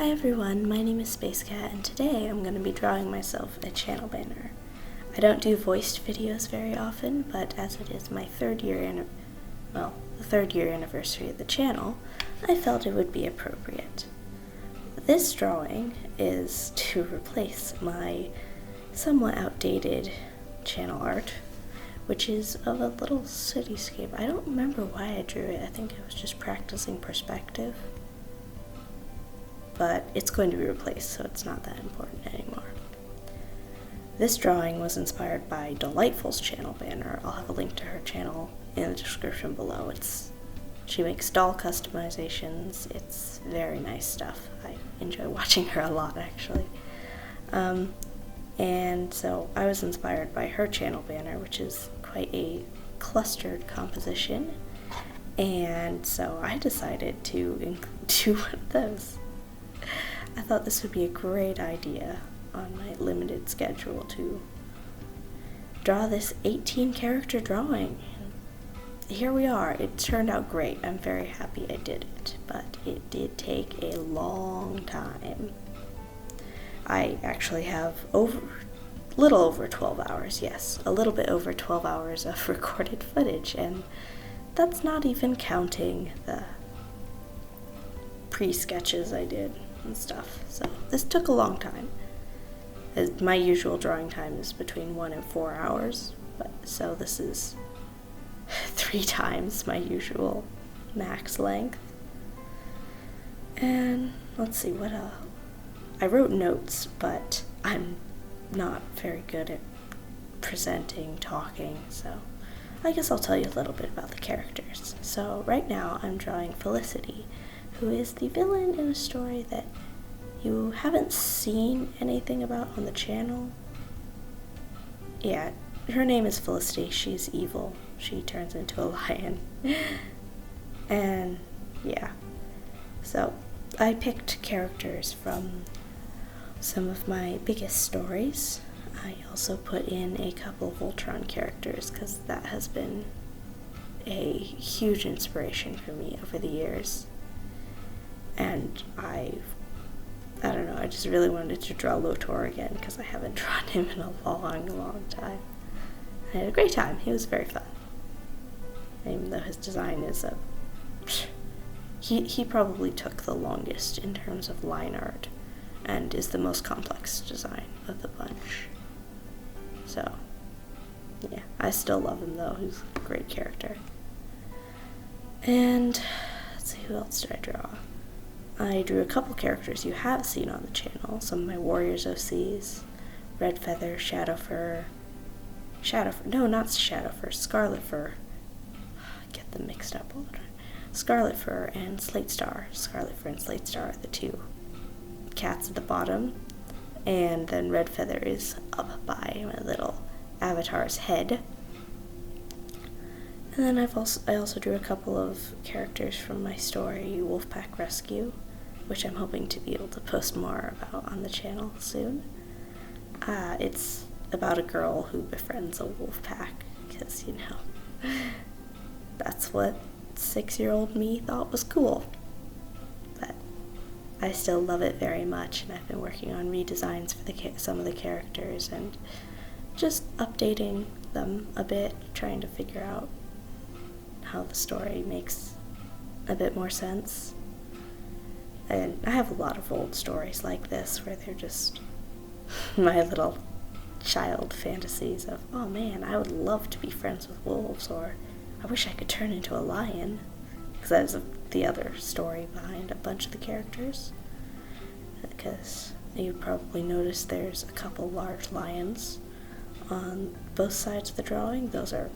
Hi everyone, my name is Spacecat, and today I'm going to be drawing myself a channel banner. I don't do voiced videos very often, but as it is my the third year anniversary of the channel, I felt it would be appropriate. This drawing is to replace my somewhat outdated channel art, which is of a little cityscape. I don't remember why I drew it. I think I was just practicing perspective. But it's going to be replaced, so it's not that important anymore. This drawing was inspired by Delightful's channel banner. I'll have a link to her channel in the description below. She makes doll customizations. It's very nice stuff. I enjoy watching her a lot, actually. And so I was inspired by her channel banner, which is quite a clustered composition. And so I decided to do one of those. I thought this would be a great idea on my limited schedule to draw this 18-character drawing. And here we are. It turned out great. I'm very happy I did it, but it did take a long time. I actually have a little over 12 hours, yes, a little bit over 12 hours of recorded footage, and that's not even counting the pre-sketches I did and stuff. So this took a long time. My usual drawing time is between 1 and 4 hours, so this is 3 times my usual max length. And let's see, what else? I wrote notes, but I'm not very good at presenting, talking, so I guess I'll tell you a little bit about the characters. So right now I'm drawing Felicity, who is the villain in a story that you haven't seen anything about on the channel. Yeah, her name is Felicity. She's evil. She turns into a lion. And yeah, so I picked characters from some of my biggest stories. I also put in a couple of Voltron characters because that has been a huge inspiration for me over the years. And I don't know, I just really wanted to draw Lotor again because I haven't drawn him in a long time. I had a great time. He was very fun. Even though his design is he probably took the longest in terms of line art and is the most complex design of the bunch. So, yeah, I still love him though. He's a great character. And let's see, who else did I draw? I drew a couple characters you have seen on the channel, some of my Warriors OCs, Redfeather, Scarletfur. I get them mixed up all the time. Scarletfur and Slatestar. Scarletfur and Slatestar are the two cats at the bottom, and then Redfeather is up by my little avatar's head. And then I also drew a couple of characters from my story, Wolfpack Rescue, which I'm hoping to be able to post more about on the channel soon. It's about a girl who befriends a wolf pack, because, you know, that's what 6-year-old me thought was cool. But I still love it very much, and I've been working on redesigns for some of the characters and just updating them a bit, trying to figure out how the story makes a bit more sense. And I have a lot of old stories like this where they're just my little child fantasies of, oh man, I would love to be friends with wolves, or I wish I could turn into a lion, because that is the other story behind a bunch of the characters. Because you probably noticed there's a couple large lions on both sides of the drawing. Those are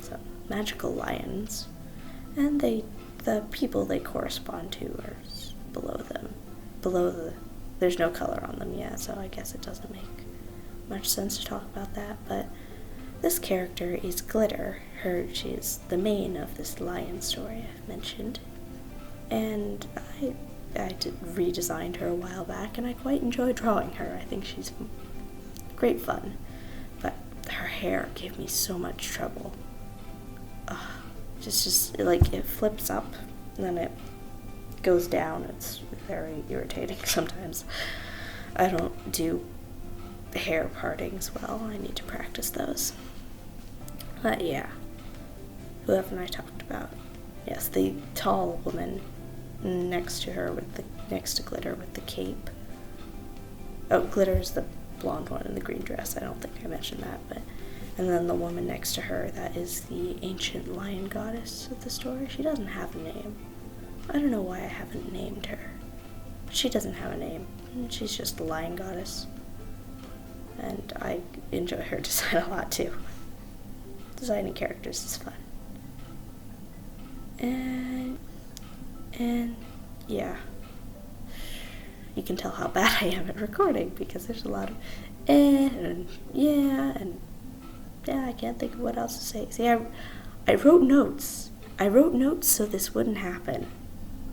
some magical lions, and the people they correspond to are below them. There's no color on them yet, so I guess it doesn't make much sense to talk about that. But this character is Glitter. She is the main of this lion story I've mentioned, and I redesigned her a while back, and I quite enjoy drawing her. I think she's great fun, but her hair gave me so much trouble. Just like, it flips up, and then it goes down. It's very irritating sometimes. I don't do hair partings well. I need to practice those. But yeah, who haven't I talked about? Yes, the tall woman next to her next to Glitter with the cape. Oh, Glitter's the blonde one in the green dress. I don't think I mentioned that, but and then the woman next to her, that is the ancient lion goddess of the story. She doesn't have a name. I don't know why I haven't named her. But she doesn't have a name. She's just the lion goddess. And I enjoy her design a lot too. Designing characters is fun. And yeah. You can tell how bad I am at recording because there's a lot of and yeah, and yeah, I can't think of what else to say. See, I wrote notes. I wrote notes so this wouldn't happen.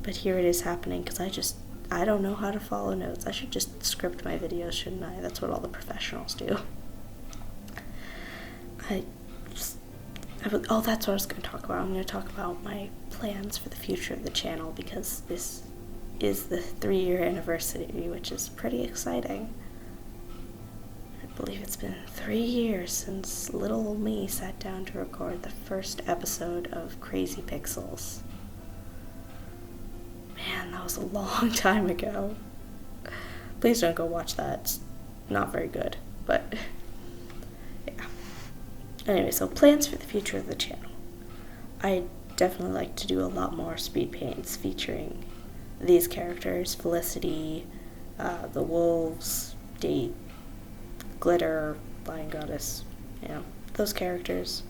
But here it is happening because I don't know how to follow notes. I should just script my videos, shouldn't I? That's what all the professionals do. That's what I was going to talk about. I'm going to talk about my plans for the future of the channel because this is the 3-year anniversary, which is pretty exciting. I believe it's been 3 years since little old me sat down to record the first episode of Crazy Pixels. Man, that was a long time ago. Please don't go watch that. It's not very good, but yeah. Anyway, so plans for the future of the channel. I definitely like to do a lot more speed paints featuring these characters, Felicity, the wolves, Date, Glitter, Lion Goddess, those characters.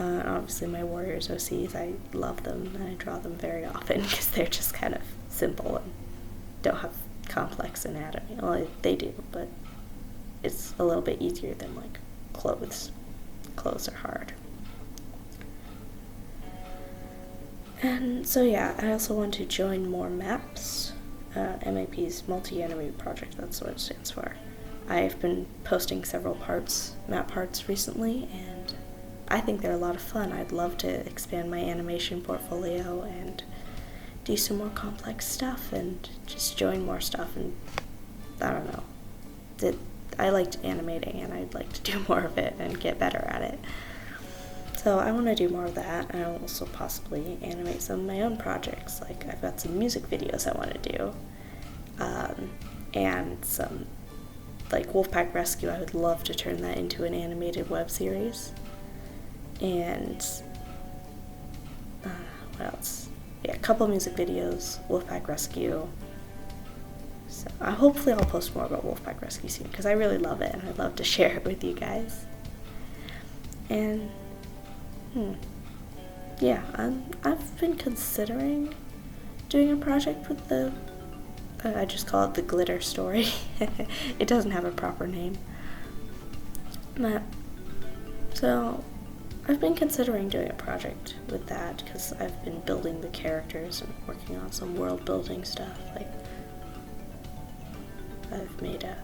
Obviously my Warriors OCs, I love them, and I draw them very often because they're just kind of simple and don't have complex anatomy. Well, they do, but it's a little bit easier than, like, clothes. Clothes are hard. And so yeah, I also want to join more maps. MAP's multi-enemy project, that's what it stands for. I've been posting several map parts recently, and I think they're a lot of fun. I'd love to expand my animation portfolio and do some more complex stuff and just join more stuff, and I don't know. I liked animating and I'd like to do more of it and get better at it. So I want to do more of that, and I'll also possibly animate some of my own projects. Like, I've got some music videos I want to do, and some, like, Wolfpack Rescue. I would love to turn that into an animated web series. And what else? Yeah, a couple of music videos, Wolfpack Rescue. So hopefully I'll post more about Wolfpack Rescue soon, because I really love it and I'd love to share it with you guys. And yeah, I've been considering doing a project with the I just call it the Glitter story. It doesn't have a proper name. So I've been considering doing a project with that because I've been building the characters and working on some world building stuff. Like, I've made a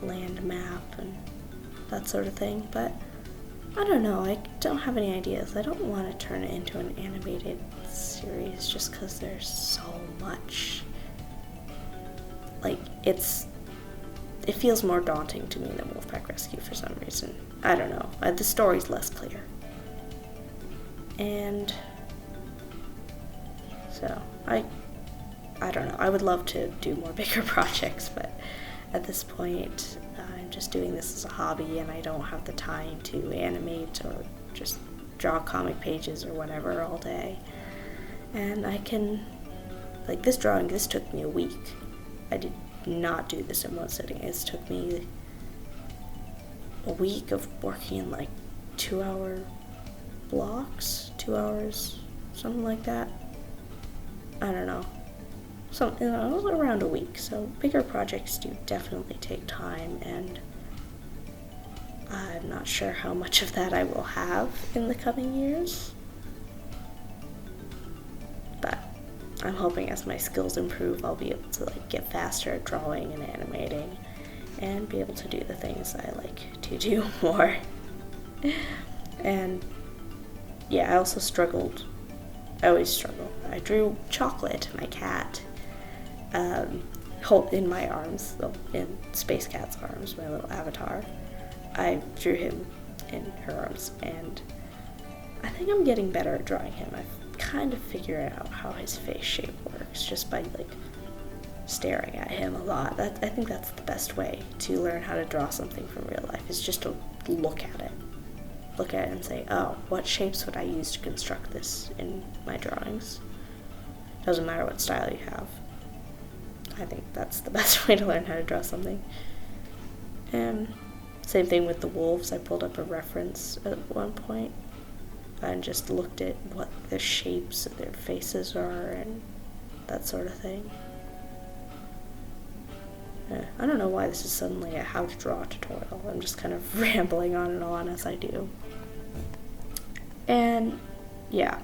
land map and that sort of thing, but I don't know, I don't have any ideas. I don't want to turn it into an animated series just because there's so much. Like, it feels more daunting to me than Wolfpack Rescue for some reason. I don't know. The story's less clear. And so, I don't know. I would love to do more bigger projects, but at this point, I'm just doing this as a hobby, and I don't have the time to animate or just draw comic pages or whatever all day. And I can, like, this took me a week. I did not do this in one sitting. It took me a week of working in, like, 2-hour blocks, 2 hours, something like that. I don't know. Around a week. So bigger projects do definitely take time, and I'm not sure how much of that I will have in the coming years. But I'm hoping as my skills improve, I'll be able to, like, get faster at drawing and animating and be able to do the things I like to do more. And yeah, I also struggled. I always struggle. I drew Chocolate, my cat, in my arms, in Spacecat's arms, my little avatar. I drew him in her arms, and I think I'm getting better at drawing him. I've kind of figured out how his face shape works just by like staring at him a lot. I think that's the best way to learn how to draw something from real life, is just to look at it. Look at it and say, oh, what shapes would I use to construct this in my drawings? Doesn't matter what style you have. I think that's the best way to learn how to draw something. Same thing with the wolves. I pulled up a reference at one point and just looked at what the shapes of their faces are and that sort of thing. I don't know why this is suddenly a how to draw tutorial. I'm just kind of rambling on and on as I do. And yeah.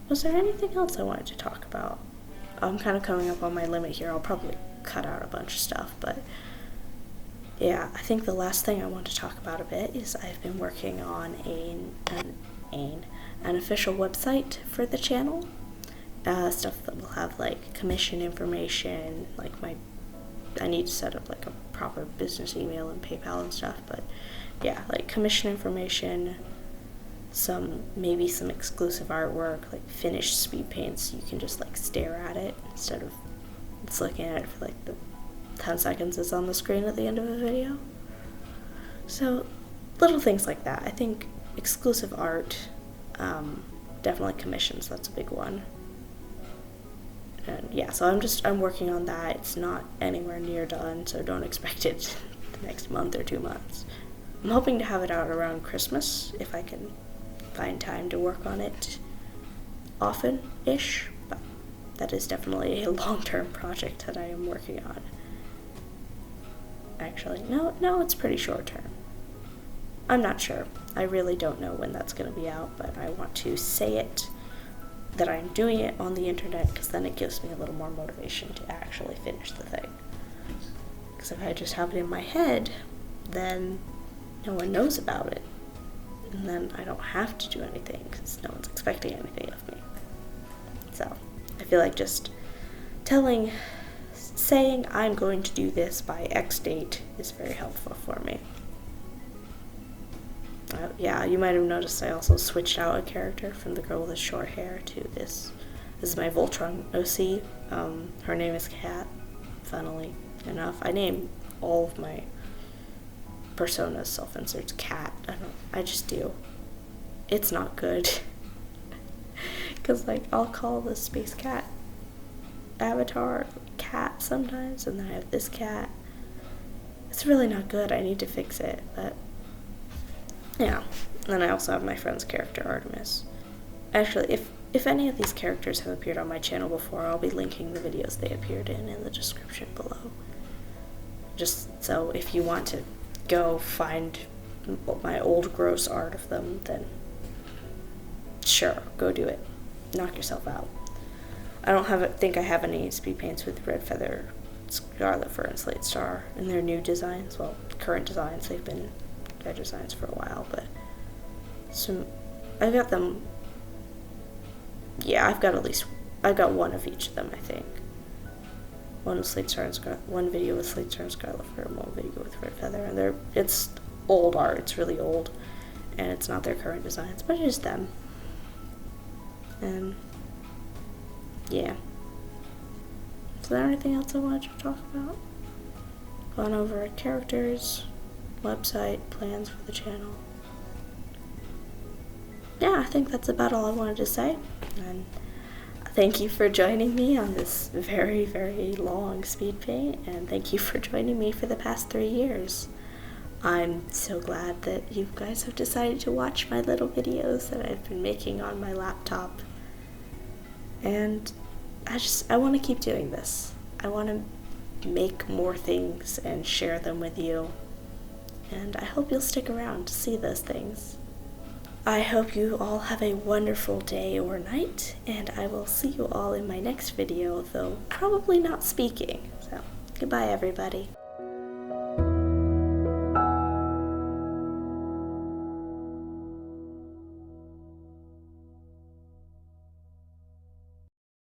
Was there anything else I wanted to talk about? I'm kind of coming up on my limit here. I'll probably cut out a bunch of stuff, but yeah, I think the last thing I want to talk about a bit is I've been working on an official website for the channel. Stuff that will have like commission information, like I need to set up like a proper business email and PayPal and stuff, but yeah, like commission information, maybe some exclusive artwork, like finished speed paints. You can just like stare at it instead of just looking at it for like the 10 seconds it's on the screen at the end of a video. So little things like that. I think exclusive art, definitely commissions, that's a big one. And yeah, so I'm working on that. It's not anywhere near done, so don't expect it the next month or 2 months. I'm hoping to have it out around Christmas, if I can find time to work on it often-ish, but that is definitely a long-term project that I am working on. Actually, no, it's pretty short-term. I'm not sure. I really don't know when that's going to be out, but I want to say it, that I'm doing it on the internet, because then it gives me a little more motivation to actually finish the thing. Because if I just have it in my head, then no one knows about it. And then I don't have to do anything, because no one's expecting anything of me. So, I feel like just saying I'm going to do this by X date is very helpful for me. Yeah, you might have noticed I also switched out a character from the girl with the short hair to this. This is my Voltron OC. Her name is Cat, funnily enough. I name all of my personas self-inserts Cat. I just do. It's not good. Because, like, I'll call the Spacecat avatar Cat sometimes, and then I have this cat. It's really not good. I need to fix it, but yeah. And I also have my friend's character, Artemis. Actually, if any of these characters have appeared on my channel before, I'll be linking the videos they appeared in the description below. Just so if you want to go find my old gross art of them, then sure, go do it. Knock yourself out. I don't think I have any speed paints with Redfeather, Scarletfur, and Slatestar in their new designs. Well, current designs. They've been their designs for a while, but I've got them. Yeah, I've got one of each of them, I think. One video with Slatestar and Scarletfur, and one video with Redfeather, and it's old art. It's really old, and it's not their current designs, but it is them. And yeah. Is there anything else I wanted to talk about? Gone over characters, website, plans for the channel. Yeah, I think that's about all I wanted to say. And thank you for joining me on this very, very long speed paint, and thank you for joining me for the past 3 years. I'm so glad that you guys have decided to watch my little videos that I've been making on my laptop. And I want to keep doing this. I want to make more things and share them with you. And I hope you'll stick around to see those things. I hope you all have a wonderful day or night, and I will see you all in my next video, though probably not speaking. So, goodbye everybody.